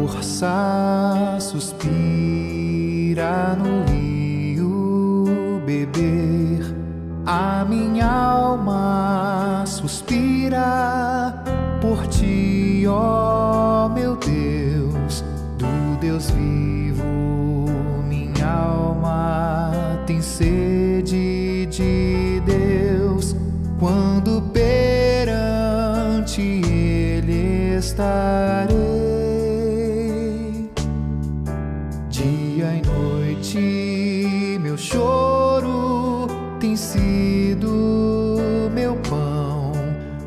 força suspira no rio beber, a minha alma suspira por ti, ó meu Deus, do Deus vivo. Minha alma tem sede de Deus, quando perante Ele estarei. Dia e noite meu choro tem sido meu pão,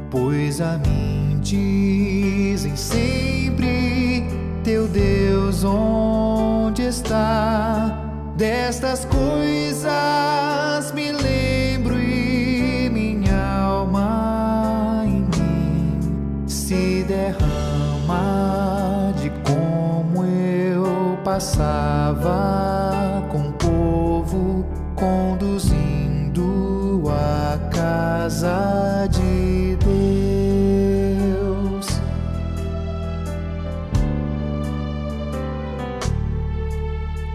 pois a mim dizem sempre: teu Deus onde está? Destas coisas me lembro e minha alma em mim se derrama de como eu passava com o povo, conduzindo a casa de Deus.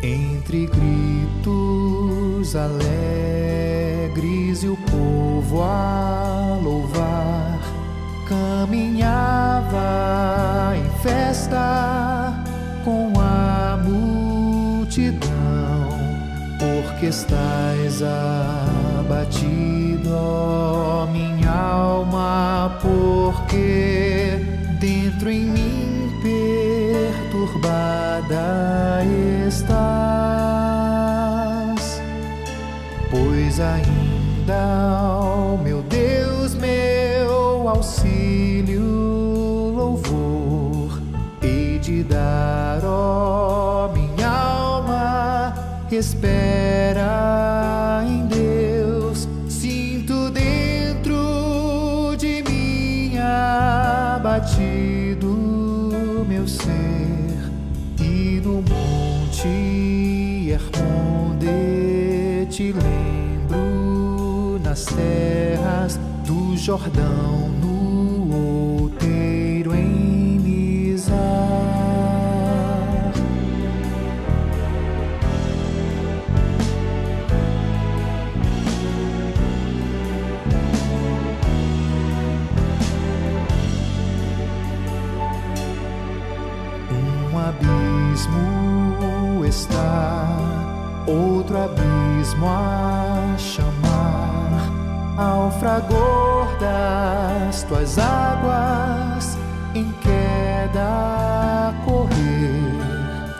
Entre gritos alegres e o povo a louvar, caminhava em festa com a multidão. Porque estás abatido, ó minha alma, porque dentro em mim perturbada estás. Pois ainda, ó meu Deus, meu auxílio, louvor hei de dar, ó minha alma, espera em Deus. Sinto dentro de mim abatido meu ser, e no monte Hermonde te lembro, nas terras do Jordão, no outeiro em Mizar. Um abismo está, outro abismo a chamar, ao fragor das tuas águas em queda a correr.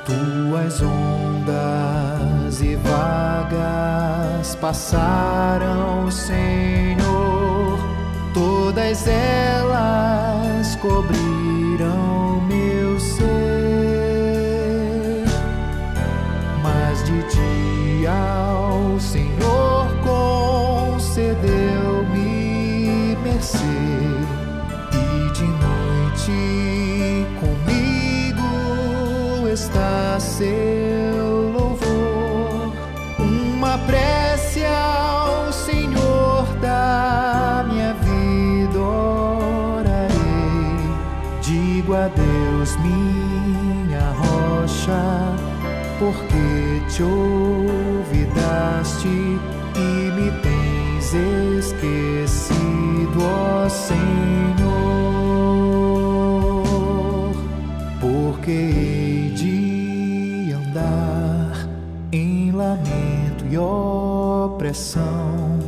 Tuas ondas e vagas passaram, Senhor, todas elas cobriram meu ser. Mas de dia ao Senhor concedeu-me mercê, e de noite comigo está seu louvor. Uma prece ao Senhor da minha vida orarei, digo a Deus minha rocha, porque te olvidaste e me tens esquecido, ó Senhor. Porque hei de andar em lamento e opressão,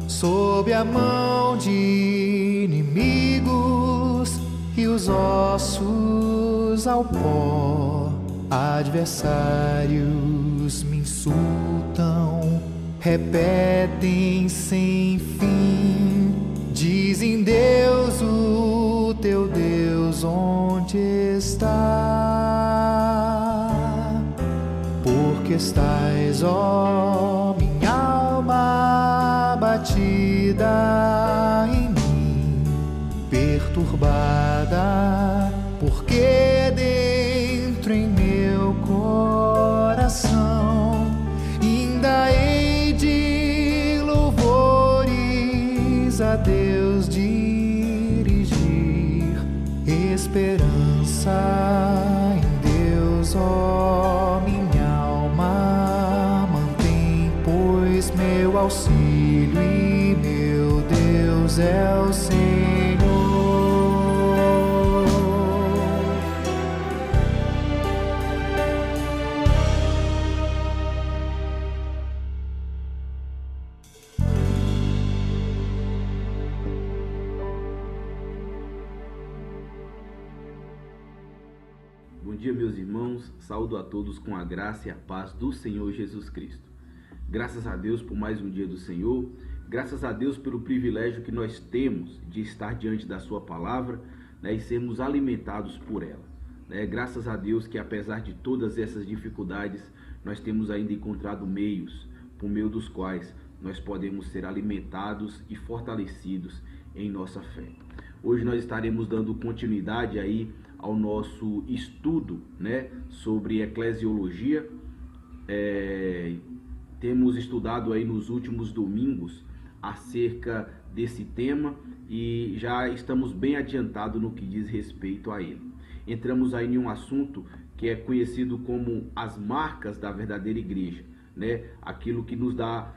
sob a mão de inimigos, e os ossos ao pó. Adversários me insultam, repetem sem fim, dizem: Deus, o teu Deus onde está? Porque estás, ó minha alma, abatida em mim, perturbada, porque dentro em meu coração ainda hei de louvores a Deus dirigir, esperança em Deus é o Senhor. Bom dia, meus irmãos, saúdo a todos com a graça e a paz do Senhor Jesus Cristo. Graças a Deus por mais um dia do Senhor, graças a Deus pelo privilégio que nós temos de estar diante da sua palavra, né, e sermos alimentados por ela. Graças a Deus que apesar de todas essas dificuldades, nós temos ainda encontrado meios, por meio dos quais nós podemos ser alimentados e fortalecidos em nossa fé. Hoje nós estaremos dando continuidade aí ao nosso estudo, sobre eclesiologia. Temos estudado aí nos últimos domingos acerca desse tema e já estamos bem adiantados no que diz respeito a ele. Entramos aí em um assunto que é conhecido como as marcas da verdadeira igreja, aquilo que nos dá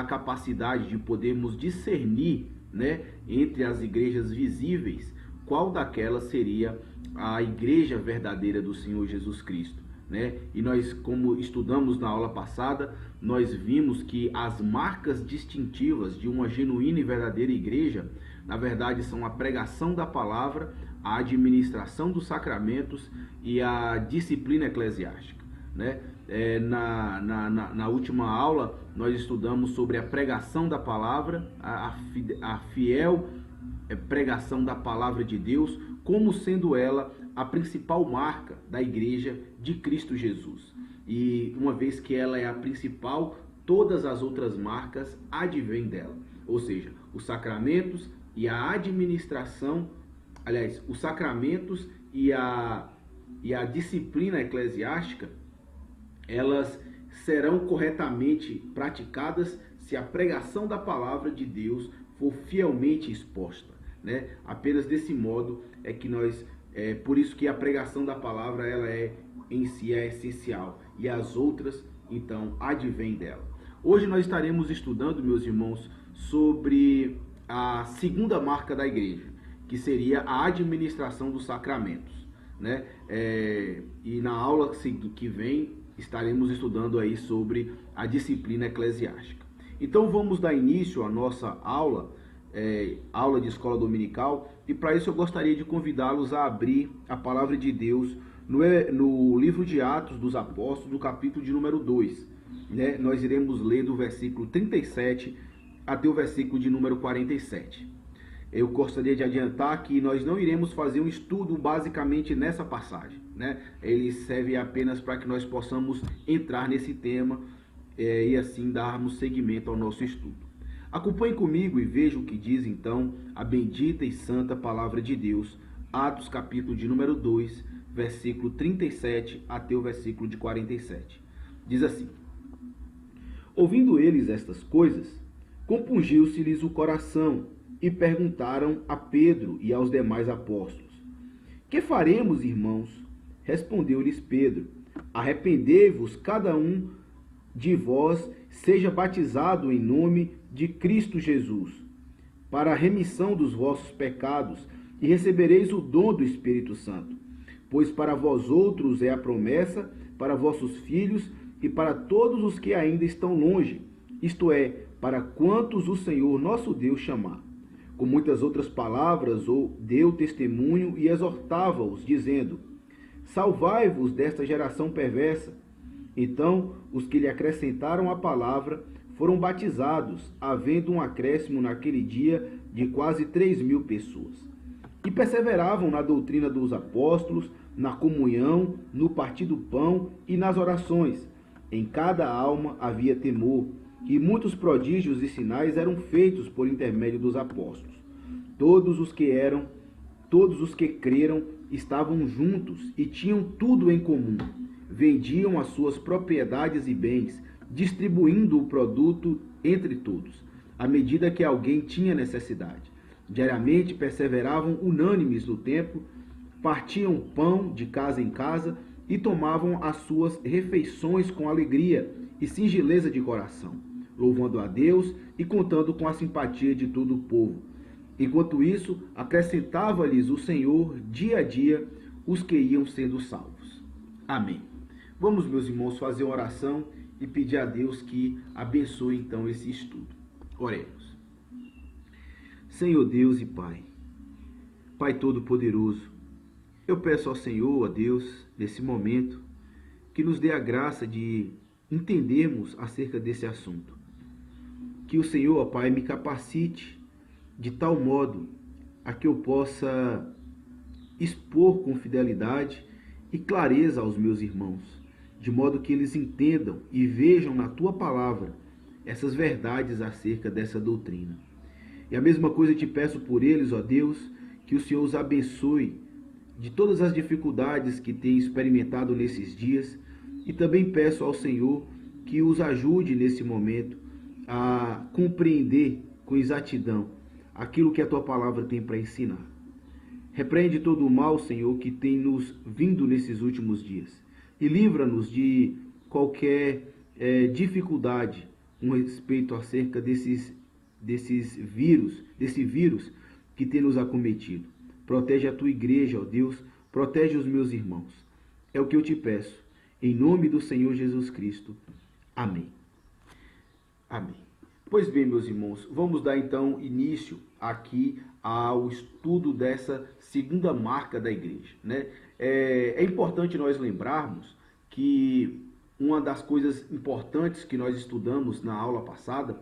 a capacidade de podermos discernir, entre as igrejas visíveis, qual daquelas seria a igreja verdadeira do Senhor Jesus Cristo, E nós, como estudamos na aula passada, nós vimos que as marcas distintivas de uma genuína e verdadeira igreja, na verdade, são a pregação da palavra, a administração dos sacramentos e a disciplina eclesiástica, Na última aula, nós estudamos sobre a pregação da palavra, a fiel pregação da palavra de Deus, como sendo ela a principal marca da igreja de Cristo Jesus. E uma vez que ela é a principal, todas as outras marcas advêm dela. Ou seja, os sacramentos e a administração, os sacramentos e a disciplina eclesiástica, elas serão corretamente praticadas se a pregação da palavra de Deus for fielmente exposta, Apenas desse modo é que por isso que a pregação da palavra, ela em si é essencial, e as outras, então, advêm dela. Hoje nós estaremos estudando, meus irmãos, sobre a segunda marca da igreja, que seria a administração dos sacramentos, E na aula que vem estaremos estudando aí sobre a disciplina eclesiástica. Então vamos dar início à nossa aula de escola dominical, e para isso eu gostaria de convidá-los a abrir a palavra de Deus no livro de Atos dos Apóstolos, no capítulo de número 2. Nós iremos ler do versículo 37 até o versículo de número 47. Eu gostaria de adiantar que nós não iremos fazer um estudo basicamente nessa passagem, Ele serve apenas para que nós possamos entrar nesse tema e assim darmos seguimento ao nosso estudo. Acompanhe comigo e veja o que diz então a bendita e santa palavra de Deus, Atos capítulo de número 2, versículo 37 até o versículo de 47. Diz assim: Ouvindo eles estas coisas, compungiu-se-lhes o coração e perguntaram a Pedro e aos demais apóstolos: Que faremos, irmãos? Respondeu-lhes Pedro: Arrependei-vos, cada um de vós seja batizado em nome de Cristo Jesus, para a remissão dos vossos pecados, e recebereis o dom do Espírito Santo. Pois para vós outros é a promessa, para vossos filhos e para todos os que ainda estão longe, isto é, para quantos o Senhor nosso Deus chamar. Com muitas outras palavras deu testemunho e exortava-os, dizendo: Salvai-vos desta geração perversa. Então os que lhe acrescentaram a palavra foram batizados, havendo um acréscimo naquele dia de quase 3.000 pessoas. E perseveravam na doutrina dos apóstolos, na comunhão, no partir do pão e nas orações. Em cada alma havia temor, e muitos prodígios e sinais eram feitos por intermédio dos apóstolos. Todos os que creram estavam juntos e tinham tudo em comum. Vendiam as suas propriedades e bens, distribuindo o produto entre todos, à medida que alguém tinha necessidade. Diariamente perseveravam unânimes no templo, partiam pão de casa em casa e tomavam as suas refeições com alegria e singeleza de coração, louvando a Deus e contando com a simpatia de todo o povo. Enquanto isso, acrescentava-lhes o Senhor dia a dia os que iam sendo salvos. Amém. Vamos, meus irmãos, fazer uma oração e pedir a Deus que abençoe então esse estudo. Oremos. Senhor Deus e Pai, Pai Todo-Poderoso, eu peço ao Senhor, a Deus, nesse momento, que nos dê a graça de entendermos acerca desse assunto. Que o Senhor, ó Pai, me capacite de tal modo a que eu possa expor com fidelidade e clareza aos meus irmãos, de modo que eles entendam e vejam na Tua palavra essas verdades acerca dessa doutrina. E a mesma coisa eu te peço por eles, ó Deus, que o Senhor os abençoe de todas as dificuldades que têm experimentado nesses dias, e também peço ao Senhor que os ajude nesse momento a compreender com exatidão aquilo que a Tua palavra tem para ensinar. Repreende todo o mal, Senhor, que tem nos vindo nesses últimos dias, e livra-nos de qualquer dificuldade com respeito acerca desse vírus que tem nos acometido. Protege a Tua igreja, ó Deus, protege os meus irmãos. É o que eu te peço, em nome do Senhor Jesus Cristo. Amém. Amém. Pois bem, meus irmãos, vamos dar então início aqui ao estudo dessa segunda marca da igreja, né? É importante nós lembrarmos que uma das coisas importantes que nós estudamos na aula passada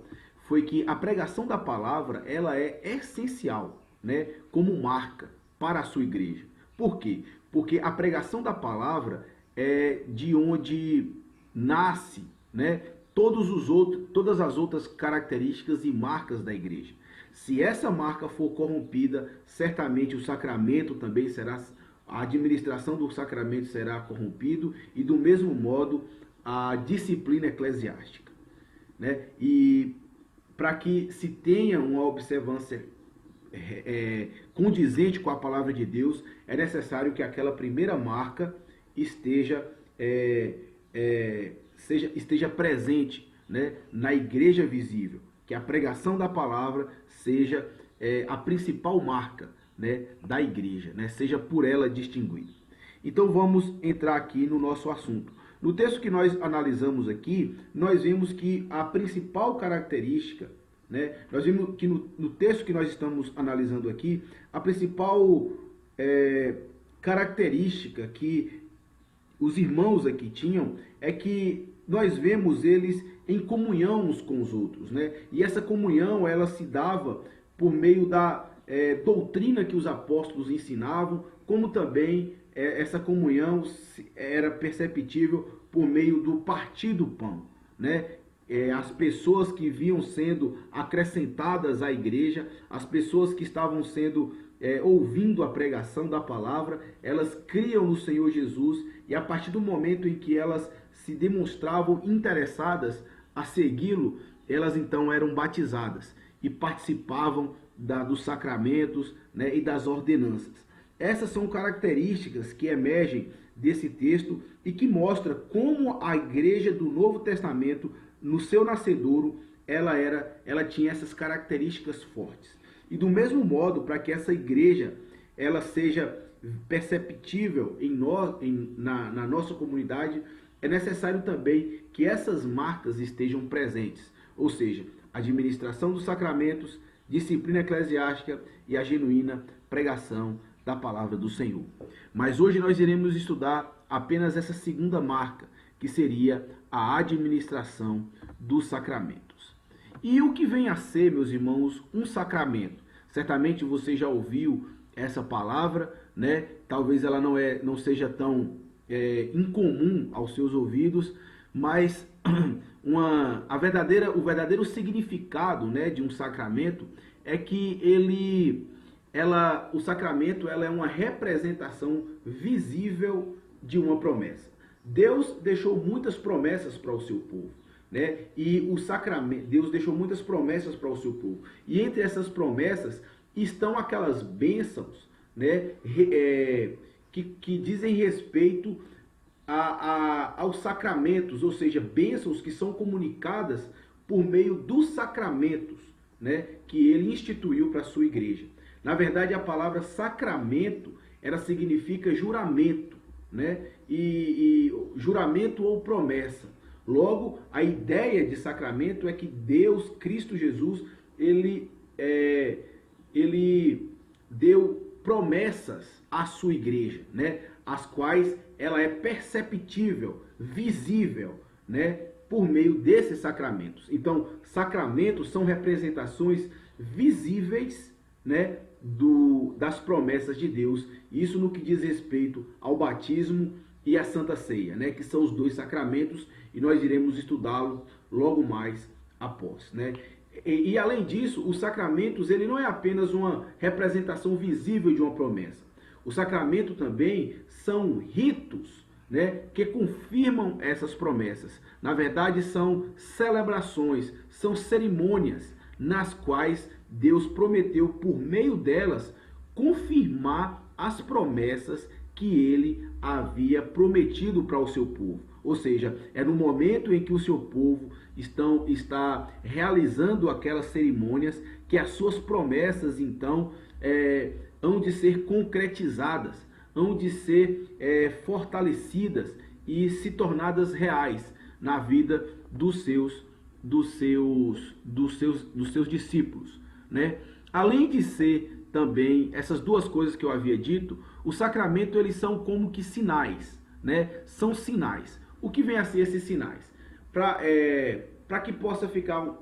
foi que a pregação da palavra, ela é essencial, né, como marca para a sua igreja. Por quê? Porque a pregação da palavra é de onde nasce, né, todas as outras características e marcas da igreja. Se essa marca for corrompida, certamente o sacramento também será, a administração do sacramento será corrompido, e do mesmo modo a disciplina eclesiástica, né? E para que se tenha uma observância condizente com a palavra de Deus, é necessário que aquela primeira marca esteja presente, né, na igreja visível, que a pregação da palavra seja a principal marca, né, da igreja, né, seja por ela distinguida. Então vamos entrar aqui no nosso assunto. No texto que nós analisamos aqui, nós vimos que a principal característica, né, nós vimos que no texto que nós estamos analisando aqui, a principal característica que os irmãos aqui tinham é que nós vemos eles em comunhão uns com os outros, né? E essa comunhão, ela se dava por meio da doutrina que os apóstolos ensinavam, como também essa comunhão era perceptível por meio do partir do pão, né? As pessoas que vinham sendo acrescentadas à igreja, as pessoas que estavam sendo ouvindo a pregação da palavra, elas criam no Senhor Jesus, e a partir do momento em que elas se demonstravam interessadas a segui-lo, elas então eram batizadas e participavam dos sacramentos, né, e das ordenanças. Essas são características que emergem desse texto e que mostra como a igreja do Novo Testamento, no seu nascedouro, ela tinha essas características fortes. E do mesmo modo, para que essa igreja ela seja perceptível na nossa comunidade, é necessário também que essas marcas estejam presentes, ou seja, administração dos sacramentos, disciplina eclesiástica e a genuína pregação da palavra do Senhor. Mas hoje nós iremos estudar apenas essa segunda marca, que seria a administração dos sacramentos. E o que vem a ser, meus irmãos, um sacramento? Certamente você já ouviu essa palavra, né? Talvez ela não seja tão incomum aos seus ouvidos, mas o verdadeiro significado, né, de um sacramento é que o sacramento é uma representação visível de uma promessa. Deus deixou muitas promessas para o seu povo, né? E o sacramento, Deus deixou muitas promessas para o seu povo. E entre essas promessas estão aquelas bênçãos, né, que dizem respeito aos sacramentos, ou seja, bênçãos que são comunicadas por meio dos sacramentos, né, que ele instituiu para a sua igreja. Na verdade, a palavra sacramento, ela significa juramento, né, e juramento ou promessa. Logo, a ideia de sacramento é que Deus, Cristo Jesus, ele deu promessas à sua igreja, né, as quais ela é perceptível, visível, né, por meio desses sacramentos. Então, sacramentos são representações visíveis, né, das promessas de Deus, isso no que diz respeito ao batismo e à Santa Ceia, né, que são os dois sacramentos, e nós iremos estudá-los logo mais após, né? E além disso, os sacramentos, ele não é apenas uma representação visível de uma promessa. O sacramento também são ritos, né, que confirmam essas promessas. Na verdade, são celebrações, são cerimônias nas quais Deus prometeu, por meio delas, confirmar as promessas que ele havia prometido para o seu povo. Ou seja, é no momento em que o seu povo está realizando aquelas cerimônias que as suas promessas, então, hão de ser concretizadas, hão de ser fortalecidas e se tornadas reais na vida dos seus discípulos, né? Além de ser também essas duas coisas que eu havia dito, os sacramentos, eles são como que sinais, né? São sinais. O que vem a ser esses sinais? Para que possa ficar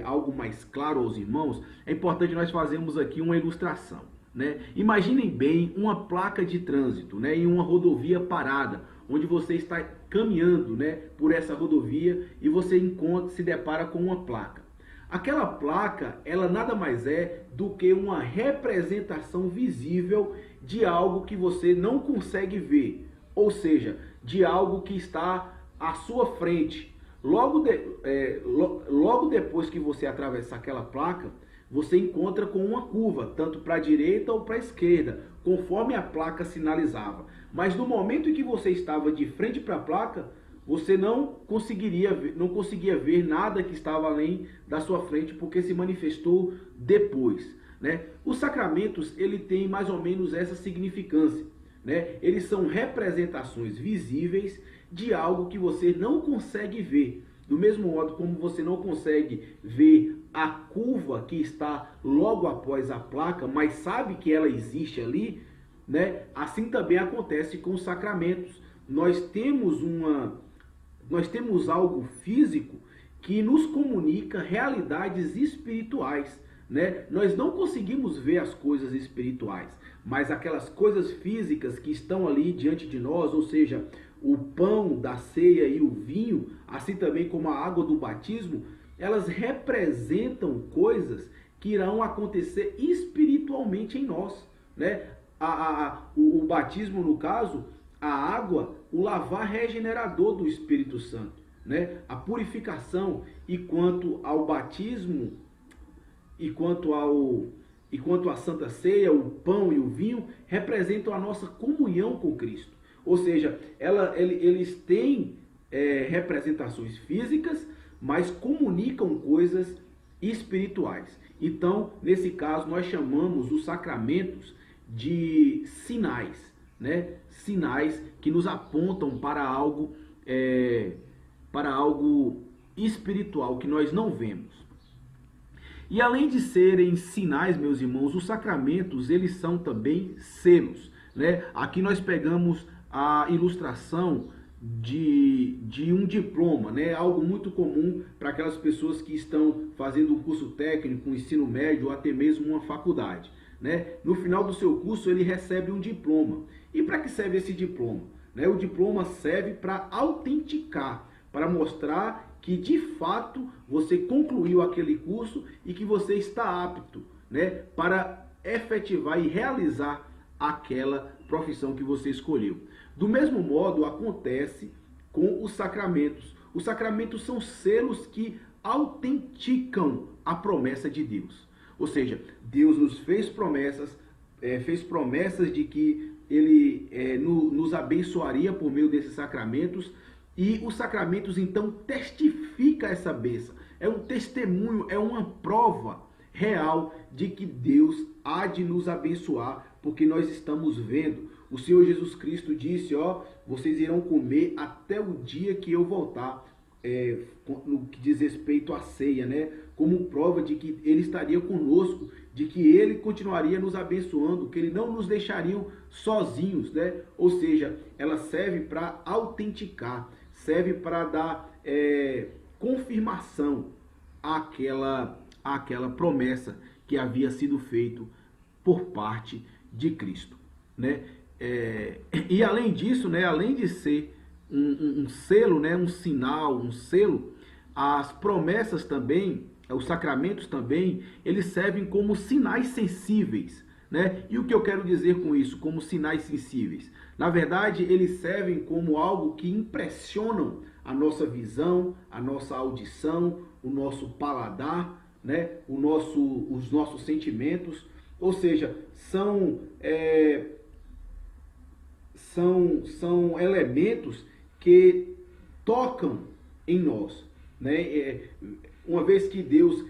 algo mais claro aos irmãos, é importante nós fazermos aqui uma ilustração, né? Imaginem bem uma placa de trânsito, né, em uma rodovia parada, onde você está caminhando, né, por essa rodovia e você se depara com uma placa. Aquela placa, ela nada mais é do que uma representação visível de algo que você não consegue ver, ou seja, de algo que está à sua frente. Logo depois que você atravessar aquela placa, você encontra com uma curva, tanto para a direita ou para a esquerda, conforme a placa sinalizava. Mas no momento em que você estava de frente para a placa, você não conseguia ver nada que estava além da sua frente, porque se manifestou depois, né? Os sacramentos, ele tem mais ou menos essa significância, né? Eles são representações visíveis de algo que você não consegue ver. Do mesmo modo como você não consegue ver a curva que está logo após a placa, mas sabe que ela existe ali, né? Assim também acontece com os sacramentos. Nós temos algo físico que nos comunica realidades espirituais, né? Nós não conseguimos ver as coisas espirituais, mas aquelas coisas físicas que estão ali diante de nós, ou seja, o pão da ceia e o vinho, assim também como a água do batismo, elas representam coisas que irão acontecer espiritualmente em nós, né? O batismo, no caso, a água, o lavar regenerador do Espírito Santo, né? A purificação. E quanto ao batismo, e quanto à Santa Ceia, o pão e o vinho representam a nossa comunhão com Cristo. Ou seja, eles têm representações físicas, mas comunicam coisas espirituais. Então, nesse caso, nós chamamos os sacramentos de sinais, né? Sinais que nos apontam para algo espiritual que nós não vemos. E além de serem sinais, meus irmãos, os sacramentos, eles são também selos, né? Aqui nós pegamos a ilustração de um diploma, né? Algo muito comum para aquelas pessoas que estão fazendo um curso técnico, um ensino médio ou até mesmo uma faculdade, né? No final do seu curso ele recebe um diploma. E para que serve esse diploma? Né? O diploma serve para autenticar, para mostrar que de fato você concluiu aquele curso e que você está apto, né, para efetivar e realizar aquela profissão que você escolheu. Do mesmo modo acontece com os sacramentos. Os sacramentos são selos que autenticam a promessa de Deus. Ou seja, Deus nos fez promessas de que Ele nos abençoaria por meio desses sacramentos, e os sacramentos então testificam essa bênção, é um testemunho, é uma prova real de que Deus há de nos abençoar, porque nós estamos vendo. O Senhor Jesus Cristo disse, ó, vocês irão comer até o dia que eu voltar, no que diz respeito à ceia, né? Como prova de que Ele estaria conosco, de que Ele continuaria nos abençoando, que Ele não nos deixaria sozinhos, né? Ou seja, ela serve para autenticar, serve para dar confirmação àquela promessa que havia sido feita por parte de Cristo, né? E além disso, né, além de ser um selo, né, um sinal, um selo, as promessas também, os sacramentos também, eles servem como sinais sensíveis, né? E o que eu quero dizer com isso, como sinais sensíveis? Na verdade, eles servem como algo que impressionam a nossa visão, a nossa audição, o nosso paladar, né? Os nossos sentimentos, ou seja, são elementos que tocam em nós, né? Uma vez que Deus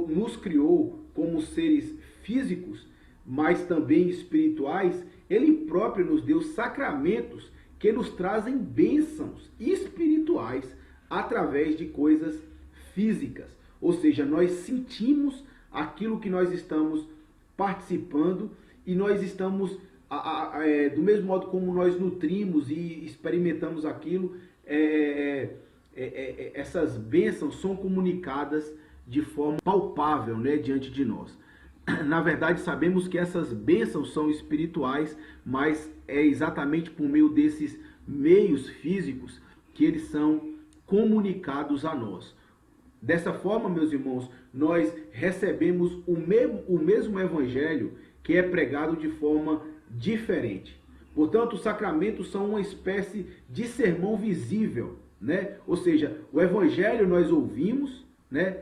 nos criou como seres físicos, mas também espirituais, Ele próprio nos deu sacramentos que nos trazem bênçãos espirituais através de coisas físicas. Ou seja, nós sentimos aquilo que nós estamos participando e nós estamos, do mesmo modo como nós nutrimos e experimentamos aquilo, essas bênçãos são comunicadas de forma palpável, né, diante de nós. Na verdade, sabemos que essas bênçãos são espirituais, mas é exatamente por meio desses meios físicos que eles são comunicados a nós. Dessa forma, meus irmãos, nós recebemos o mesmo evangelho que é pregado de forma diferente. Portanto, os sacramentos são uma espécie de sermão visível, né? Ou seja, o evangelho nós ouvimos, né?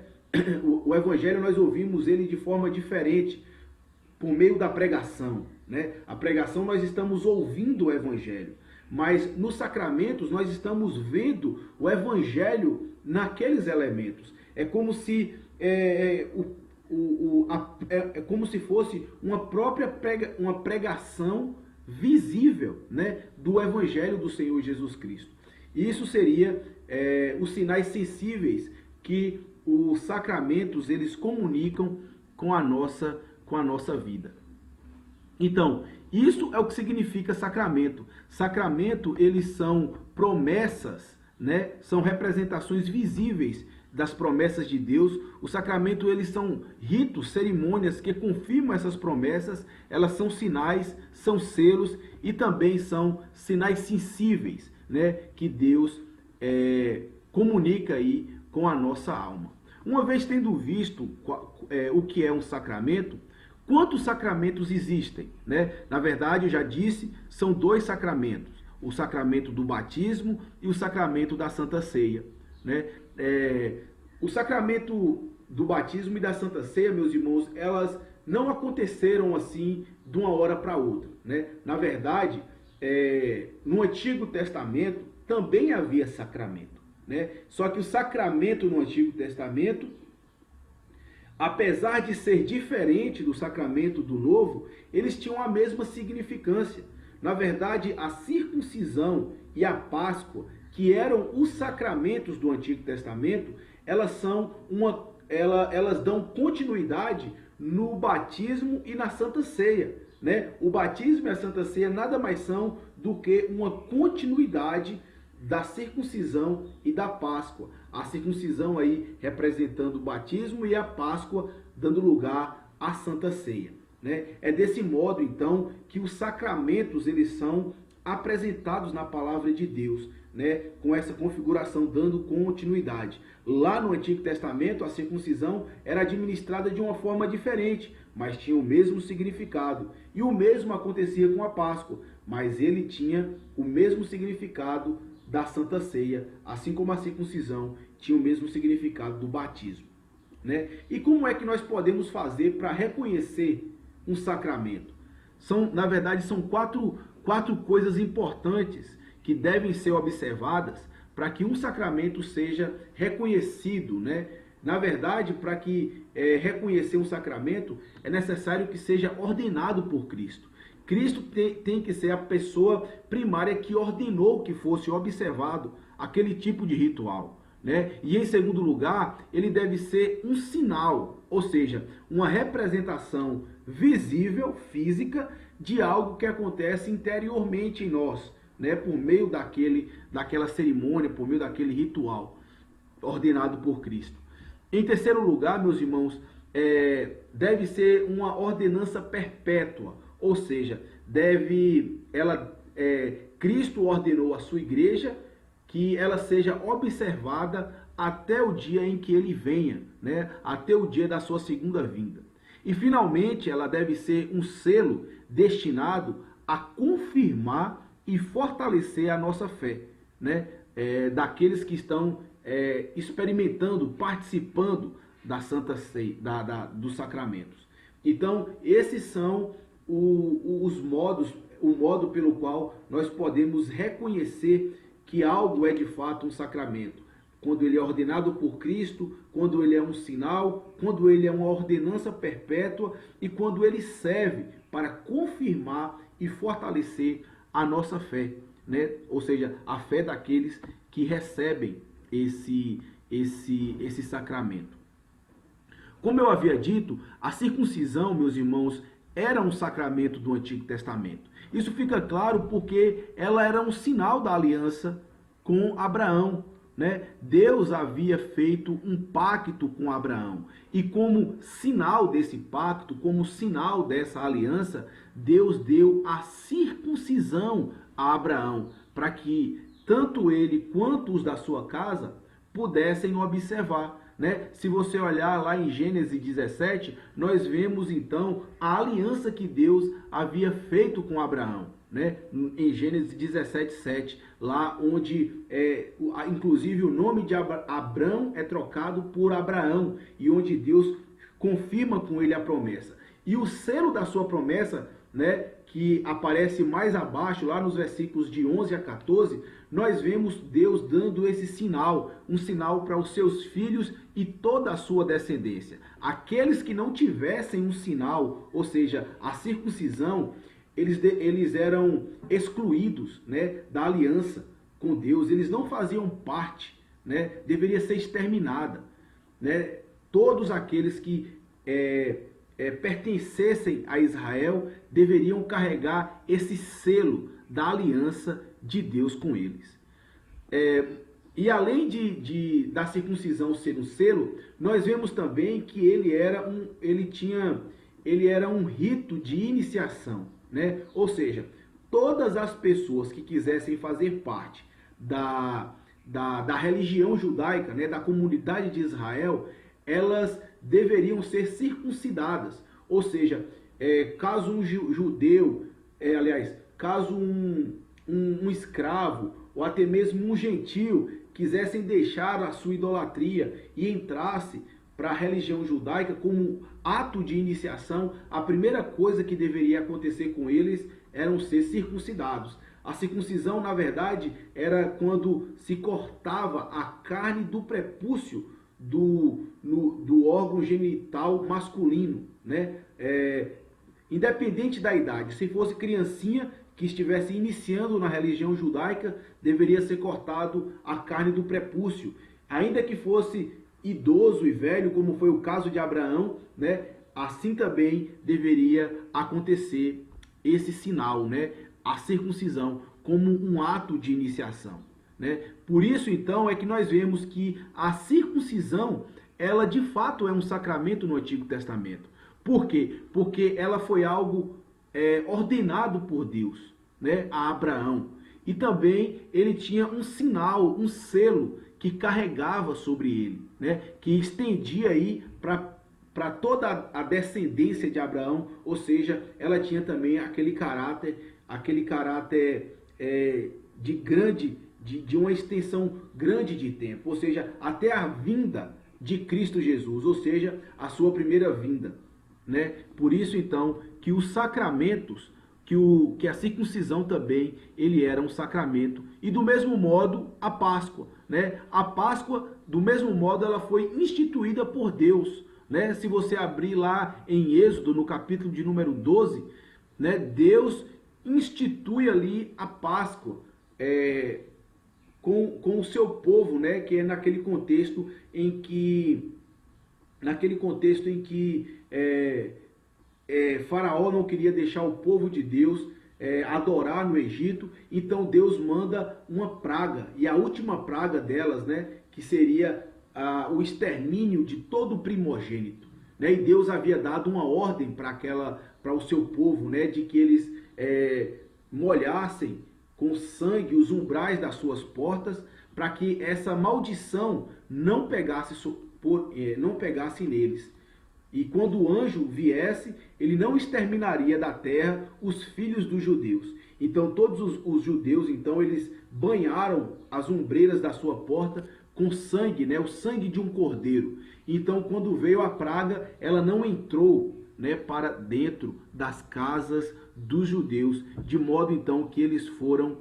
O evangelho nós ouvimos ele de forma diferente, por meio da pregação, né? A pregação nós estamos ouvindo o evangelho, mas nos sacramentos nós estamos vendo o evangelho naqueles elementos. É como se como se fosse uma pregação visível, né, do evangelho do Senhor Jesus Cristo. Isso seria os sinais sensíveis que os sacramentos eles comunicam com a nossa vida. Então, isso é o que significa sacramento. Sacramento, eles são promessas, né? São representações visíveis das promessas de Deus. O sacramento, eles são ritos, cerimônias que confirmam essas promessas. Elas são sinais, são selos e também são sinais sensíveis, né? Que Deus comunica aí com a nossa alma. Uma vez tendo visto o que é um sacramento, quantos sacramentos existem, né? Na verdade, eu já disse, são 2 sacramentos. O sacramento do batismo e o sacramento da Santa Ceia, né? O sacramento do batismo e da Santa Ceia, meus irmãos, elas não aconteceram assim de uma hora para outra, né? Na verdade, no Antigo Testamento também havia sacramento, né? Só que o sacramento no Antigo Testamento, apesar de ser diferente do sacramento do Novo, eles tinham a mesma significância. Na verdade, a circuncisão e a Páscoa, que eram os sacramentos do Antigo Testamento, elas dão continuidade no batismo e na Santa Ceia, né? O batismo e a Santa Ceia nada mais são do que uma continuidade da circuncisão e da Páscoa. A circuncisão aí representando o batismo e a Páscoa dando lugar à Santa Ceia, né? É desse modo, então, que os sacramentos eles são apresentados na palavra de Deus, né? Com essa configuração dando continuidade. Lá no Antigo Testamento, a circuncisão era administrada de uma forma diferente, mas tinha o mesmo significado. E o mesmo acontecia com a Páscoa, mas ele tinha o mesmo significado da Santa Ceia, assim como a circuncisão tinha o mesmo significado do batismo, né? E como é que nós podemos fazer para reconhecer um sacramento? Na verdade, são quatro coisas importantes que devem ser observadas para que um sacramento seja reconhecido, né? Na verdade, para que reconhecer um sacramento, é necessário que seja ordenado por Cristo. Cristo tem que ser a pessoa primária que ordenou que fosse observado aquele tipo de ritual, né? E em segundo lugar, ele deve ser um sinal, ou seja, uma representação visível, física, de algo que acontece interiormente em nós, né? Por meio daquela cerimônia, por meio daquele ritual ordenado por Cristo. Em terceiro lugar, meus irmãos, deve ser uma ordenança perpétua, ou seja, Cristo ordenou à sua igreja que ela seja observada até o dia em que ele venha, né? Até o dia da sua segunda vinda. E finalmente, ela deve ser um selo destinado a confirmar e fortalecer a nossa fé, né? Daqueles que estão experimentando, participando da Santa Ceia, dos sacramentos. Então, esses são os modos, o modo pelo qual nós podemos reconhecer que algo é de fato um sacramento. Quando ele é ordenado por Cristo, quando ele é um sinal, quando ele é uma ordenança perpétua e quando ele serve para confirmar e fortalecer a nossa fé, né? Ou seja, a fé daqueles que recebem esse sacramento. Como eu havia dito, a circuncisão, meus irmãos, era um sacramento do Antigo Testamento. Isso fica claro porque ela era um sinal da aliança com Abraão, né? Deus havia feito um pacto com Abraão. E como sinal desse pacto, como sinal dessa aliança, Deus deu a circuncisão a Abraão, para que tanto ele quanto os da sua casa pudessem observar, né? Se você olhar lá em Gênesis 17, nós vemos então a aliança que Deus havia feito com Abraão, né? Em Gênesis 17, 7, lá onde inclusive o nome de Abrão é trocado por Abraão, e onde Deus confirma com ele a promessa. E o selo da sua promessa, né, que aparece mais abaixo, lá nos versículos de 11 a 14, nós vemos Deus dando esse sinal, um sinal para os seus filhos e toda a sua descendência. Aqueles que não tivessem um sinal, ou seja, a circuncisão, eles eram excluídos, né, da aliança com Deus, eles não faziam parte, né, deveria ser exterminada, né? Todos aqueles que pertencessem a Israel deveriam carregar esse selo da aliança de Deus com eles. E além da circuncisão ser um selo, nós vemos também que ele era um rito de iniciação, né? Ou seja, todas as pessoas que quisessem fazer parte da religião judaica, né, da comunidade de Israel, elas deveriam ser circuncidadas. Ou seja, caso um judeu, caso um escravo, ou até mesmo um gentio, quisessem deixar a sua idolatria e entrasse para a religião judaica como ato de iniciação, a primeira coisa que deveria acontecer com eles eram ser circuncidados. A circuncisão, na verdade, era quando se cortava a carne do prepúcio do órgão genital masculino, né? Independente da idade, se fosse criancinha que estivesse iniciando na religião judaica, deveria ser cortado a carne do prepúcio. Ainda que fosse idoso e velho, como foi o caso de Abraão, né? Assim também deveria acontecer esse sinal, né? A circuncisão como um ato de iniciação, né? Por isso, então, é que nós vemos que a circuncisão, ela de fato é um sacramento no Antigo Testamento. Por quê? Porque ela foi algo ordenado por Deus, né, a Abraão. E também ele tinha um sinal, um selo que carregava sobre ele, né, que estendia aí para toda a descendência de Abraão, ou seja, ela tinha também aquele caráter de uma extensão grande de tempo, ou seja, até a vinda de Cristo Jesus, ou seja, a sua primeira vinda, né? Por isso, então, que os sacramentos, que a circuncisão também, ele era um sacramento. E do mesmo modo, a Páscoa, né? A Páscoa do mesmo modo ela foi instituída por Deus, né? Se você abrir lá em Êxodo, no capítulo de número 12, né, Deus institui ali a Páscoa com o seu povo, né, que é naquele contexto em que Faraó não queria deixar o povo de Deus adorar no Egito, então Deus manda uma praga, e a última praga delas, né, que seria o extermínio de todo o primogênito, né, e Deus havia dado uma ordem para o seu povo, né, de que eles molhassem com sangue os umbrais das suas portas, para que essa maldição não pegasse neles. E quando o anjo viesse, ele não exterminaria da terra os filhos dos judeus. Então todos os judeus, então eles banharam as ombreiras da sua porta com sangue, né, o sangue de um cordeiro. Então quando veio a praga, ela não entrou, né, para dentro das casas dos judeus, de modo então que eles foram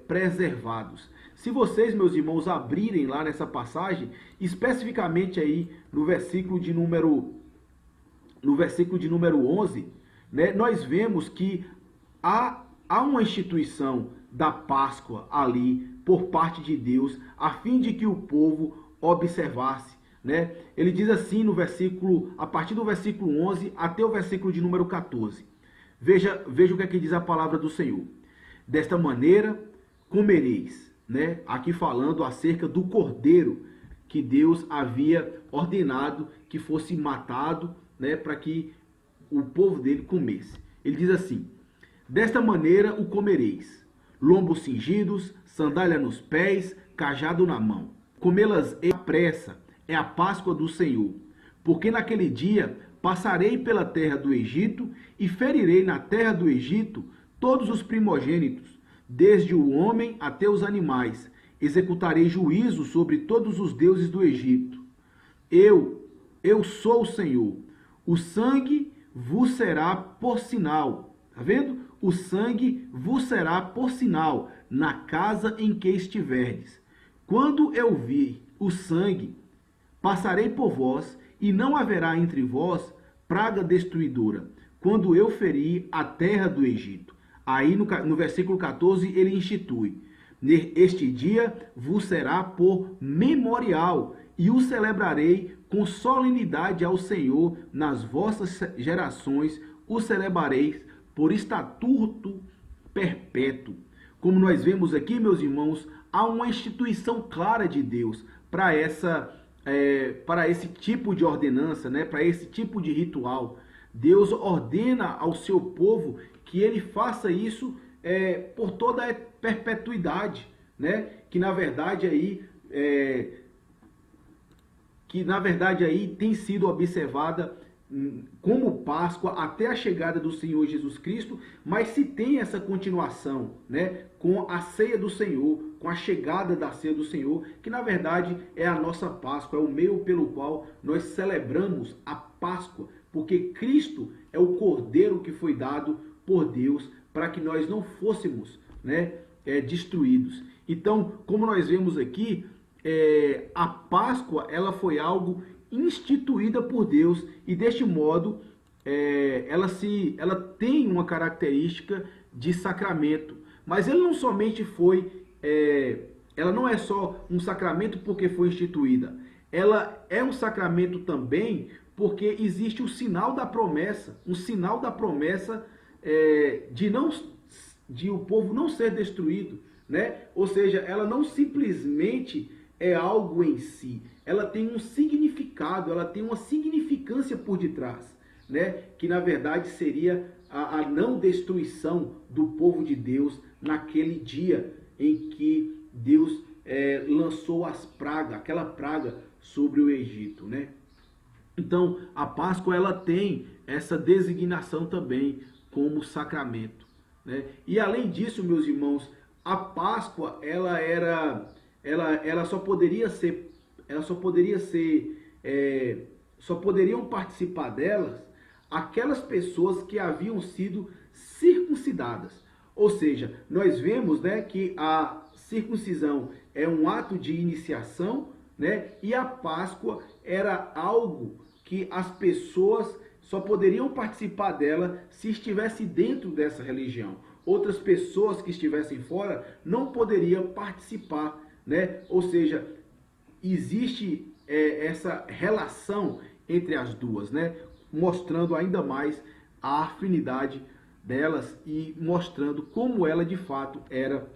preservados. Se vocês, meus irmãos, abrirem lá nessa passagem, especificamente aí no versículo de número 11, né, nós vemos que há uma instituição da Páscoa ali por parte de Deus, a fim de que o povo observasse, né? Ele diz assim no versículo, a partir do versículo 11 até o versículo de número 14. Veja o que aqui diz a palavra do Senhor. Desta maneira comereis, né? Aqui falando acerca do cordeiro que Deus havia ordenado que fosse matado, né, para que o povo dele comesse. Ele diz assim: desta maneira o comereis, lombos cingidos, sandália nos pés, cajado na mão. Comê-las à pressa, é a Páscoa do Senhor. Porque naquele dia passarei pela terra do Egito e ferirei na terra do Egito todos os primogênitos, desde o homem até os animais. Executarei juízo sobre todos os deuses do Egito. Eu sou o Senhor. O sangue vos será por sinal. Tá vendo? O sangue vos será por sinal na casa em que estiverdes. Quando eu vir o sangue, passarei por vós, e não haverá entre vós praga destruidora, quando eu ferir a terra do Egito. Aí no versículo 14 ele institui: este dia vos será por memorial, e o celebrarei com solenidade ao Senhor nas vossas gerações, o celebrareis por estatuto perpétuo. Como nós vemos aqui, meus irmãos, há uma instituição clara de Deus para esse tipo de ordenança, né? Para esse tipo de ritual. Deus ordena ao seu povo que ele faça isso por toda a perpetuidade, né? Que na verdade aí tem sido observada como Páscoa até a chegada do Senhor Jesus Cristo, mas se tem essa continuação, né, com a ceia do Senhor, com a chegada da ceia do Senhor, que na verdade é a nossa Páscoa, é o meio pelo qual nós celebramos a Páscoa, porque Cristo é o Cordeiro que foi dado por Deus para que nós não fôssemos, né, destruídos. Então, como nós vemos aqui, a Páscoa ela foi algo instituída por Deus, e deste modo ela tem uma característica de sacramento, mas ele não somente ela não é só um sacramento porque foi instituída, ela é um sacramento também porque existe o sinal da promessa, de o povo não ser destruído, né? Ou seja, ela não simplesmente é algo em si, ela tem um significado, ela tem uma significância por detrás, né? Que na verdade seria a não destruição do povo de Deus naquele dia em que Deus lançou aquela praga sobre o Egito, né? Então a Páscoa ela tem essa designação também como sacramento, né? E além disso, meus irmãos, a Páscoa só poderiam participar delas aquelas pessoas que haviam sido circuncidadas. Ou seja, nós vemos, né, que a circuncisão é um ato de iniciação, né? E a Páscoa era algo que as pessoas só poderiam participar dela se estivesse dentro dessa religião. Outras pessoas que estivessem fora não poderiam participar, né? Ou seja, existe essa relação entre as duas, né? Mostrando ainda mais a afinidade delas e mostrando como ela de fato era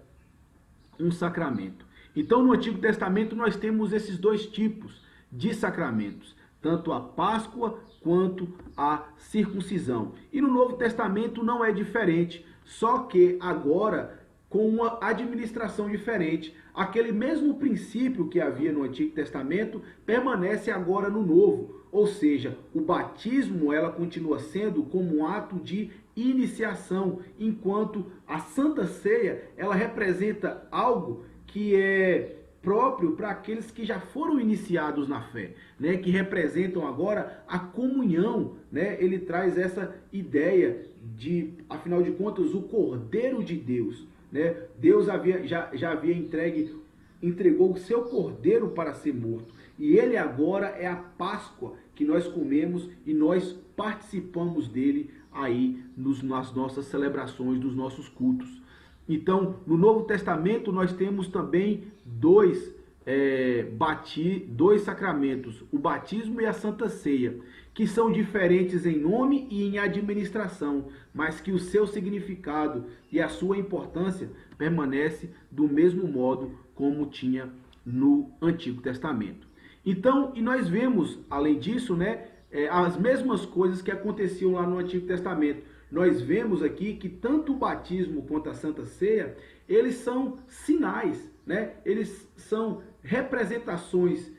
um sacramento. Então, no Antigo Testamento nós temos esses dois tipos de sacramentos, tanto a Páscoa quanto a circuncisão. E no Novo Testamento não é diferente, só que agora com uma administração diferente. Aquele mesmo princípio que havia no Antigo Testamento permanece agora no Novo. Ou seja, o batismo ela continua sendo como um ato de iniciação, enquanto a Santa Ceia ela representa algo que é próprio para aqueles que já foram iniciados na fé, né? Que representam agora a comunhão, né? Ele traz essa ideia de, afinal de contas, o Cordeiro de Deus, né? Deus já havia entregou o seu Cordeiro para ser morto. E ele agora é a Páscoa que nós comemos e nós participamos dele aí nas nossas celebrações, dos nossos cultos. Então, no Novo Testamento nós temos também dois sacramentos, o batismo e a Santa Ceia, que são diferentes em nome e em administração, mas que o seu significado e a sua importância permanece do mesmo modo como tinha no Antigo Testamento. Então, e nós vemos, além disso, né, as mesmas coisas que aconteciam lá no Antigo Testamento. Nós vemos aqui que tanto o batismo quanto a Santa Ceia, eles são sinais, né? Eles são representações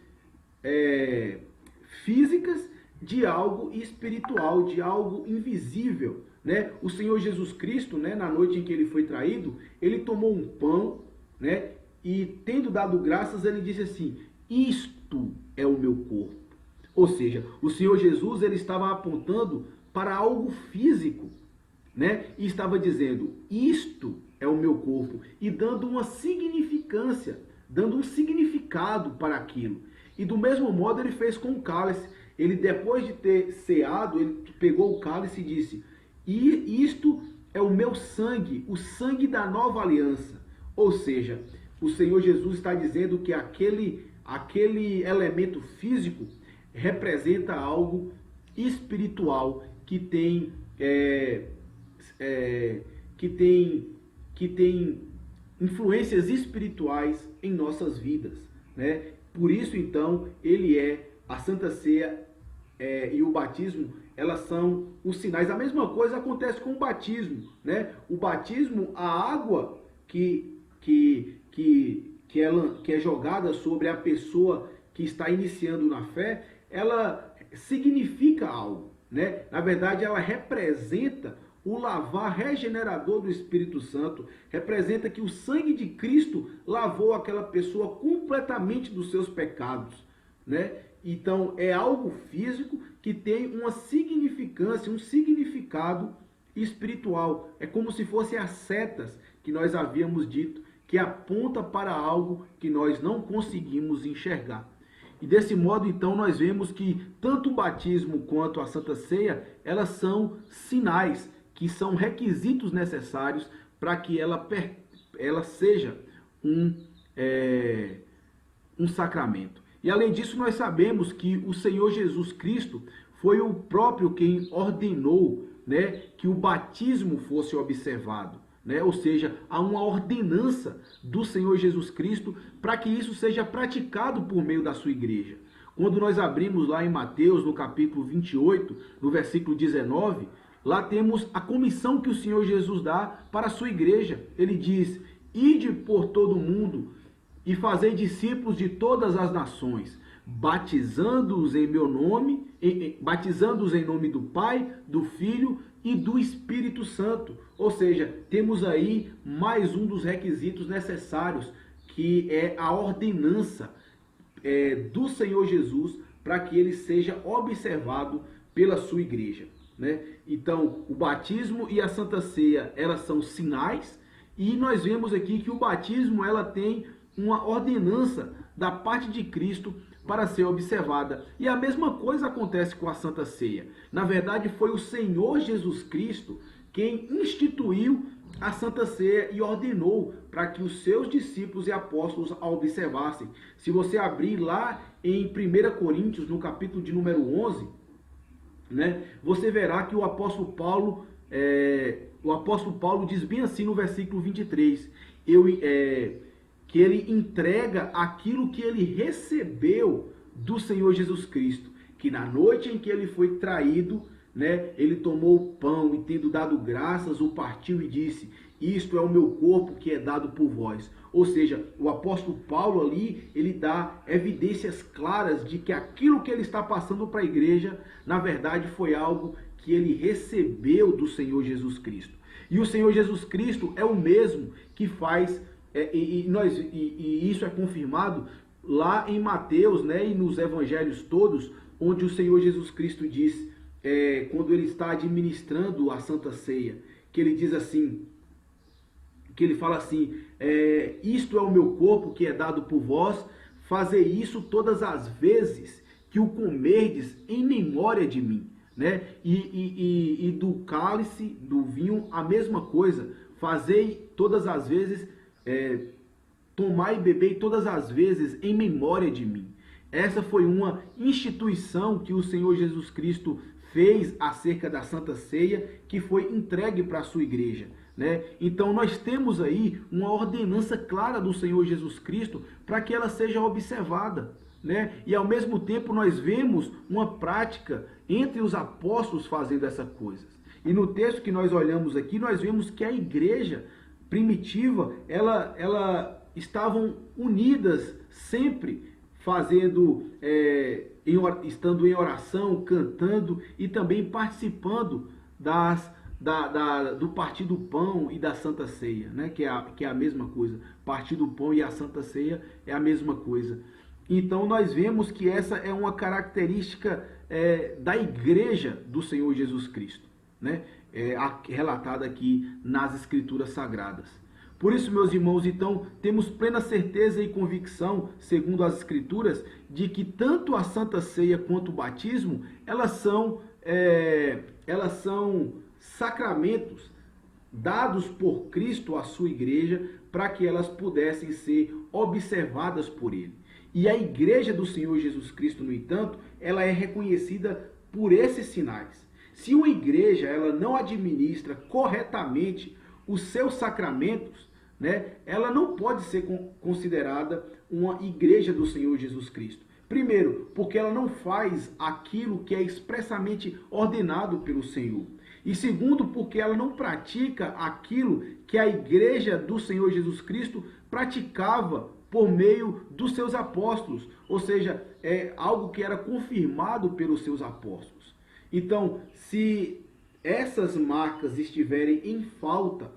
físicas de algo espiritual, de algo invisível, né? O Senhor Jesus Cristo, né, na noite em que ele foi traído, ele tomou um pão, né? E tendo dado graças, ele disse assim: isto é o meu corpo. Ou seja, o Senhor Jesus ele estava apontando para algo físico, né? E estava dizendo, isto é o meu corpo, e dando uma significância, dando um significado para aquilo. E do mesmo modo ele fez com o cálice. Ele, depois de ter ceado, ele pegou o cálice e disse, e isto é o meu sangue, o sangue da nova aliança. Ou seja, o Senhor Jesus está dizendo que aquele elemento físico representa algo espiritual que tem influências espirituais em nossas vidas, né? Por isso, então, a Santa Ceia e o batismo, elas são os sinais. A mesma coisa acontece com o batismo, né? O batismo, a água que é jogada sobre a pessoa que está iniciando na fé, ela significa algo, né? Na verdade, ela representa o lavar regenerador do Espírito Santo, representa que o sangue de Cristo lavou aquela pessoa completamente dos seus pecados, né? Então, é algo físico que tem uma significância, um significado espiritual. É como se fossem as setas que nós havíamos dito, que aponta para algo que nós não conseguimos enxergar. E desse modo, então, nós vemos que tanto o batismo quanto a Santa Ceia, elas são sinais, que são requisitos necessários para que ela seja um sacramento. E além disso, nós sabemos que o Senhor Jesus Cristo foi o próprio quem ordenou, né, que o batismo fosse observado, né? Ou seja, há uma ordenança do Senhor Jesus Cristo para que isso seja praticado por meio da sua igreja. Quando nós abrimos lá em Mateus, no capítulo 28, no versículo 19, lá temos a comissão que o Senhor Jesus dá para a sua igreja. Ele diz, ide por todo o mundo e fazei discípulos de todas as nações, batizando-os em meu nome, batizando-os em nome do Pai, do Filho e do Espírito Santo. Ou seja, temos aí mais um dos requisitos necessários, que é a ordenança do Senhor Jesus para que ele seja observado pela sua igreja, né? Então, o batismo e a Santa Ceia, elas são sinais, e nós vemos aqui que o batismo ela tem uma ordenança da parte de Cristo para ser observada. E a mesma coisa acontece com a Santa Ceia. Na verdade, foi o Senhor Jesus Cristo quem instituiu a Santa Ceia e ordenou para que os seus discípulos e apóstolos a observassem. Se você abrir lá em 1 Coríntios, no capítulo de número 11, né, você verá que o apóstolo Paulo diz bem assim no versículo 23, que ele entrega aquilo que ele recebeu do Senhor Jesus Cristo, que na noite em que ele foi traído, né, ele tomou o pão e, tendo dado graças, o partiu e disse: isto é o meu corpo que é dado por vós. Ou seja, o apóstolo Paulo ali, ele dá evidências claras de que aquilo que ele está passando para a igreja, na verdade, foi algo que ele recebeu do Senhor Jesus Cristo. E o Senhor Jesus Cristo é o mesmo que faz, e isso é confirmado lá em Mateus, né, e nos evangelhos todos, onde o Senhor Jesus Cristo diz, quando ele está administrando a Santa Ceia, que ele diz assim, que ele fala assim, isto é o meu corpo que é dado por vós, fazei isso todas as vezes que o comerdes em memória de mim, né? E do cálice, do vinho, a mesma coisa, fazei todas as vezes, tomai e bebei todas as vezes em memória de mim. Essa foi uma instituição que o Senhor Jesus Cristo fez acerca da Santa Ceia, que foi entregue para a sua igreja, né? Então nós temos aí uma ordenança clara do Senhor Jesus Cristo para que ela seja observada, né? E ao mesmo tempo nós vemos uma prática entre os apóstolos fazendo essa coisa. E no texto que nós olhamos aqui, nós vemos que a igreja primitiva, ela estavam unidas sempre, fazendo, estando em oração, cantando e também participando do partir do pão e da Santa Ceia, né? Que é a mesma coisa. Partir do pão e a Santa Ceia é a mesma coisa. Então nós vemos que essa é uma característica da igreja do Senhor Jesus Cristo, né? Relatada aqui nas Escrituras Sagradas. Por isso, meus irmãos, então, temos plena certeza e convicção, segundo as Escrituras, de que tanto a Santa Ceia quanto o batismo, elas são sacramentos dados por Cristo à sua igreja para que elas pudessem ser observadas por ele. E a igreja do Senhor Jesus Cristo, no entanto, ela é reconhecida por esses sinais. Se uma igreja ela não administra corretamente os seus sacramentos, né, ela não pode ser considerada uma igreja do Senhor Jesus Cristo. Primeiro, porque ela não faz aquilo que é expressamente ordenado pelo Senhor. E segundo, porque ela não pratica aquilo que a igreja do Senhor Jesus Cristo praticava por meio dos seus apóstolos. Ou seja, é algo que era confirmado pelos seus apóstolos. Então, se essas marcas estiverem em falta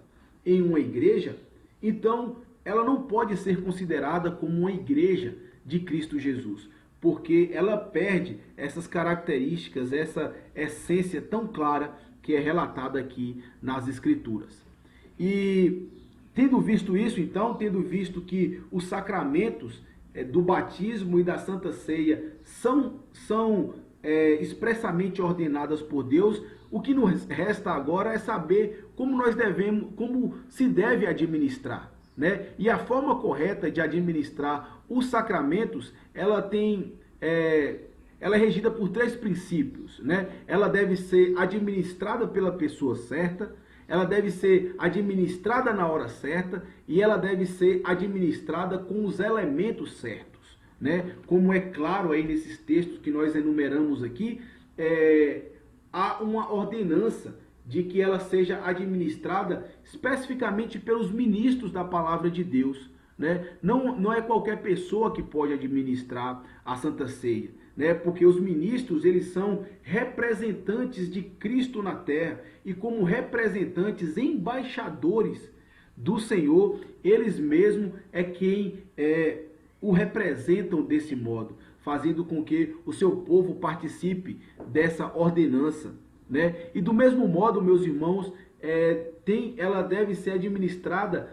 em uma igreja, então ela não pode ser considerada como uma igreja de Cristo Jesus, porque ela perde essas características, essa essência tão clara que é relatada aqui nas Escrituras. E tendo visto isso, então, tendo visto que os sacramentos do batismo e da Santa Ceia são expressamente ordenadas por Deus, o que nos resta agora é saber como se deve administrar, né? E a forma correta de administrar os sacramentos, ela é regida por 3 princípios, né? Ela deve ser administrada pela pessoa certa, ela deve ser administrada na hora certa e ela deve ser administrada com os elementos certos, né? Como é claro aí nesses textos que nós enumeramos aqui, há uma ordenança de que ela seja administrada especificamente pelos ministros da palavra de Deus, né? Não é qualquer pessoa que pode administrar a Santa Ceia, né? Porque os ministros, eles são representantes de Cristo na terra e como representantes, embaixadores do Senhor, eles mesmos é quem o representam desse modo, fazendo com que o seu povo participe dessa ordenança, né? E do mesmo modo, meus irmãos, ela deve ser administrada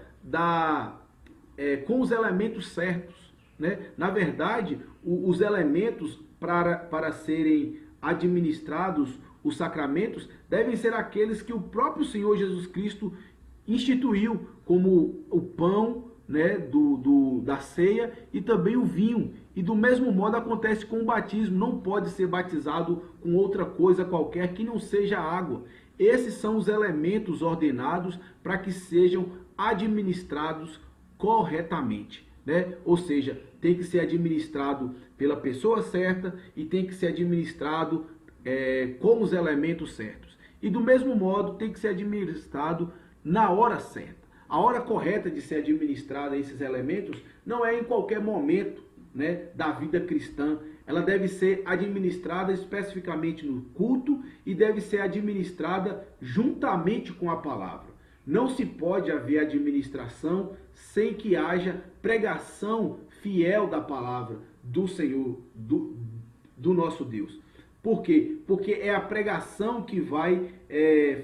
com os elementos certos, né? Na verdade, os elementos para serem administrados, os sacramentos, devem ser aqueles que o próprio Senhor Jesus Cristo instituiu, como o pão, né, da ceia e também o vinho. E do mesmo modo acontece com o batismo. Não pode ser batizado com outra coisa qualquer que não seja água. Esses são os elementos ordenados para que sejam administrados corretamente, né? Ou seja, tem que ser administrado pela pessoa certa e tem que ser administrado com os elementos certos. E do mesmo modo tem que ser administrado na hora certa. A hora correta de ser administrada esses elementos não é em qualquer momento, né, da vida cristã. Ela deve ser administrada especificamente no culto e deve ser administrada juntamente com a palavra. Não se pode haver administração sem que haja pregação fiel da palavra do Senhor, do nosso Deus. Por quê? Porque é a pregação que vai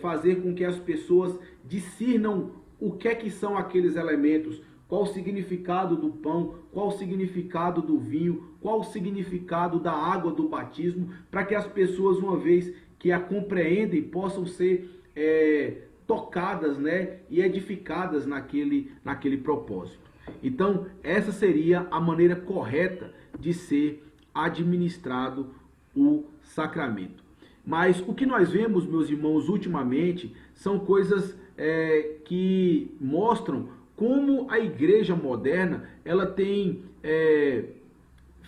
fazer com que as pessoas discernam o que é que são aqueles elementos, qual o significado do pão, qual o significado do vinho, qual o significado da água do batismo, para que as pessoas, uma vez que a compreendem, possam ser tocadas, né, e edificadas naquele propósito. Então, essa seria a maneira correta de ser administrado o sacramento. Mas o que nós vemos, meus irmãos, ultimamente, são coisas que mostram como a igreja moderna ela tem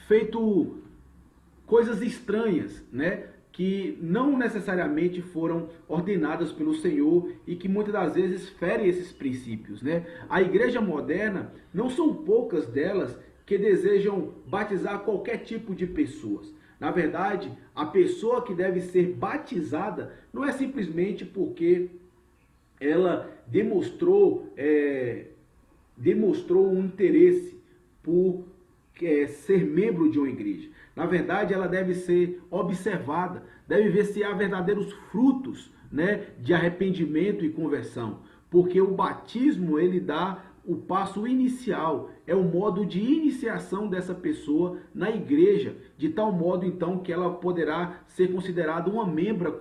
feito coisas estranhas, né? Que não necessariamente foram ordenadas pelo Senhor e que muitas das vezes ferem esses princípios, né? A igreja moderna, não são poucas delas que desejam batizar qualquer tipo de pessoas. Na verdade, a pessoa que deve ser batizada não é simplesmente porque ela demonstrou um interesse por ser membro de uma igreja. Na verdade, ela deve ser observada, deve ver se há verdadeiros frutos, né, de arrependimento e conversão. Porque o batismo, ele dá o passo inicial, é o modo de iniciação dessa pessoa na igreja, de tal modo então que ela poderá ser considerada um membro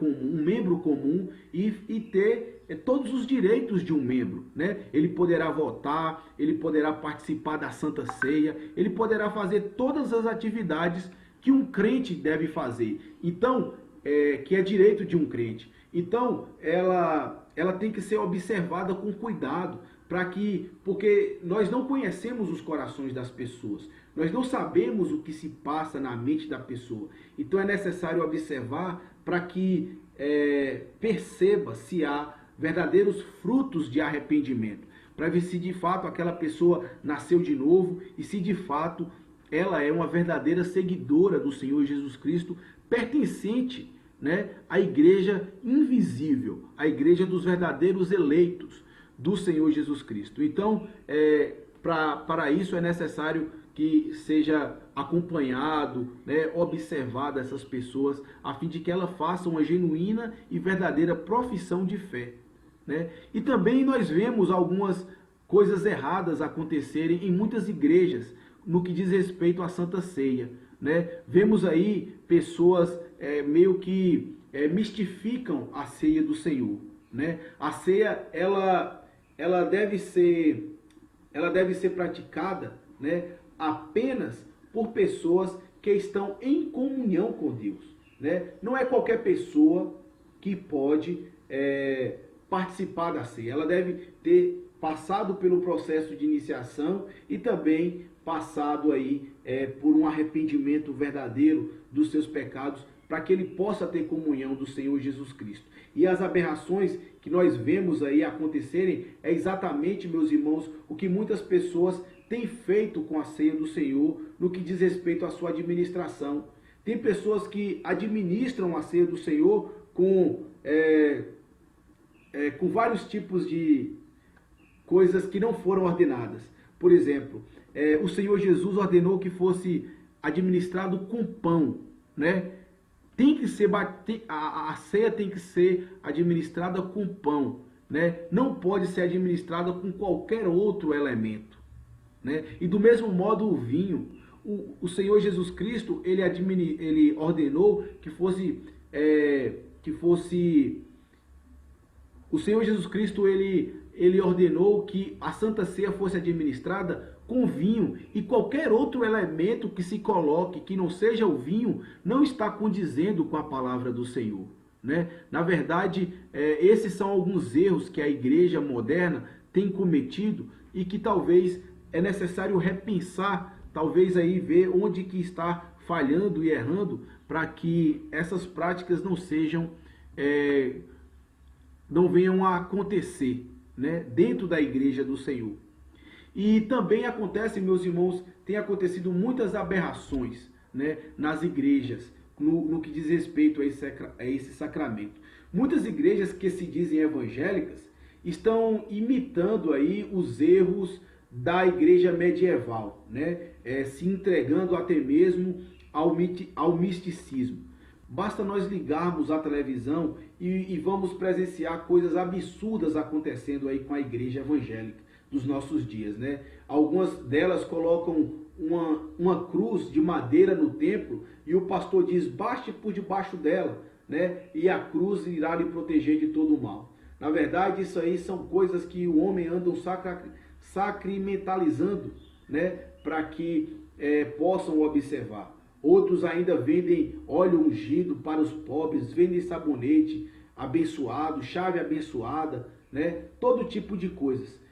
comum e ter todos os direitos de um membro, né? Ele poderá votar, ele poderá participar da Santa Ceia, ele poderá fazer todas as atividades que um crente deve fazer. Então, que é direito de um crente. Então, ela tem que ser observada com cuidado, porque nós não conhecemos os corações das pessoas, nós não sabemos o que se passa na mente da pessoa. Então é necessário observar para que perceba se há verdadeiros frutos de arrependimento, para ver se de fato aquela pessoa nasceu de novo e se de fato ela é uma verdadeira seguidora do Senhor Jesus Cristo, pertencente, né, à igreja invisível, à igreja dos verdadeiros eleitos do Senhor Jesus Cristo. Então, para isso é necessário que seja acompanhado, né, observado essas pessoas, a fim de que ela faça uma genuína e verdadeira profissão de fé, né? E também nós vemos algumas coisas erradas acontecerem em muitas igrejas no que diz respeito à Santa Ceia, né? Vemos aí pessoas meio que mistificam a ceia do Senhor, né? A ceia, ela deve ser praticada, né, apenas por pessoas que estão em comunhão com Deus, né? Não é qualquer pessoa que pode participar da ceia. Ela deve ter passado pelo processo de iniciação e também passado aí por um arrependimento verdadeiro dos seus pecados, para que ele possa ter comunhão do Senhor Jesus Cristo. E as aberrações que nós vemos aí acontecerem é exatamente, meus irmãos, o que muitas pessoas têm feito com a ceia do Senhor no que diz respeito à sua administração. Tem pessoas que administram a ceia do Senhor com vários tipos de coisas que não foram ordenadas. Por exemplo, o Senhor Jesus ordenou que fosse administrado com pão, né? A ceia tem que ser administrada com pão, né? Não pode ser administrada com qualquer outro elemento, né? E do mesmo modo o vinho, o Senhor Jesus Cristo, ele ordenou que fosse o Senhor Jesus Cristo, ele ordenou que a Santa Ceia fosse administrada com vinho, e qualquer outro elemento que se coloque que não seja o vinho não está condizendo com a palavra do Senhor, né? Na verdade, esses são alguns erros que a igreja moderna tem cometido e que talvez é necessário repensar, talvez aí ver onde que está falhando e errando, para que essas práticas não venham a acontecer, né, dentro da igreja do Senhor. E também acontece, meus irmãos, tem acontecido muitas aberrações, né, nas igrejas, no que diz respeito a esse sacramento. Muitas igrejas que se dizem evangélicas estão imitando aí os erros da igreja medieval, né, se entregando até mesmo ao misticismo. Basta nós ligarmos a televisão e vamos presenciar coisas absurdas acontecendo aí com a igreja evangélica dos nossos dias, né? Algumas delas colocam uma cruz de madeira no templo e o pastor diz: baste por debaixo dela, né? E a cruz irá lhe proteger de todo o mal. Na verdade, isso aí são coisas que o homem anda sacramentalizando, né? Para que possam observar. Outros ainda vendem óleo ungido para os pobres, vendem sabonete abençoado, chave abençoada, né? Todo tipo de coisas.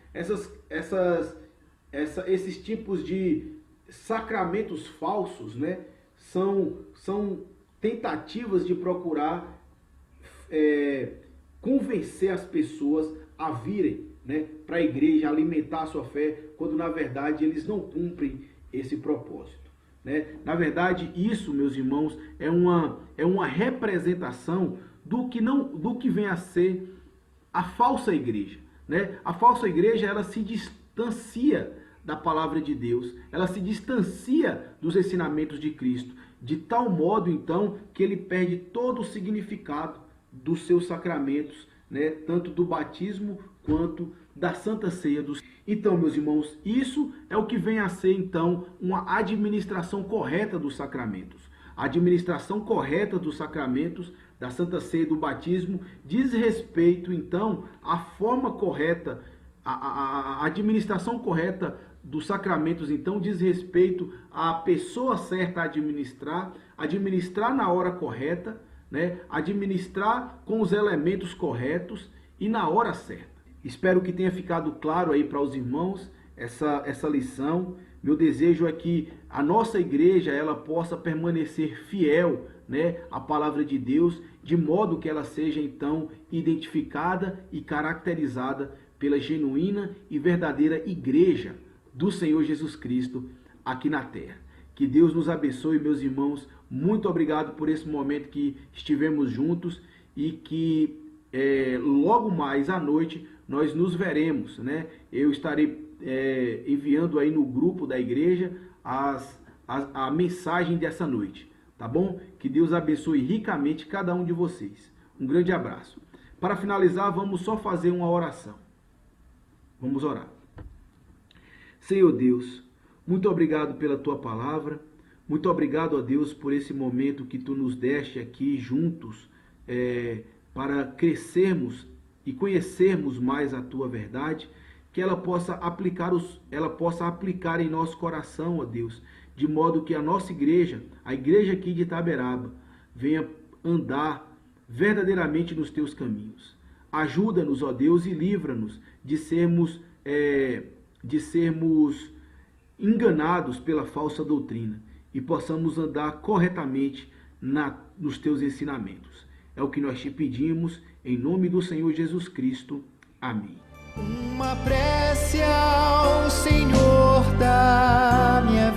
Esses tipos de sacramentos falsos, né? São tentativas de procurar convencer as pessoas a virem, né, para a igreja, alimentar a sua fé, quando na verdade eles não cumprem esse propósito, né? Na verdade, isso, meus irmãos, é uma representação do que vem a ser a falsa igreja, né? A falsa igreja, ela se distancia da palavra de Deus, ela se distancia dos ensinamentos de Cristo, de tal modo, então, que ele perde todo o significado dos seus sacramentos, né? Tanto do batismo quanto da Santa Ceia. Então, meus irmãos, isso é o que vem a ser, então, uma administração correta dos sacramentos. A administração correta dos sacramentos, da Santa Ceia e do batismo, diz respeito, então, à forma correta, a administração correta dos sacramentos, então, diz respeito à pessoa certa a administrar na hora correta, né? Administrar com os elementos corretos e na hora certa. Espero que tenha ficado claro aí para os irmãos essa lição. Meu desejo é que a nossa igreja ela possa permanecer fiel, né, à palavra de Deus, de modo que ela seja então identificada e caracterizada pela genuína e verdadeira igreja do Senhor Jesus Cristo aqui na terra. Que Deus nos abençoe, meus irmãos. Muito obrigado por esse momento que estivemos juntos e que logo mais à noite nós nos veremos, né? Eu estarei enviando aí no grupo da igreja a mensagem dessa noite, tá bom? Que Deus abençoe ricamente cada um de vocês. Um grande abraço. Para finalizar, vamos só fazer uma oração. Vamos orar. Senhor Deus, muito obrigado pela tua palavra. Muito obrigado, ó Deus, por esse momento que tu nos deste aqui juntos, para crescermos e conhecermos mais a tua verdade, que ela possa aplicar em nosso coração, ó Deus, de modo que a nossa igreja, a igreja aqui de Itaberaba, venha andar verdadeiramente nos teus caminhos. Ajuda-nos, ó Deus, e livra-nos de sermos enganados pela falsa doutrina e possamos andar corretamente nos teus ensinamentos. É o que nós te pedimos, em nome do Senhor Jesus Cristo. Amém. Uma prece ao Senhor da minha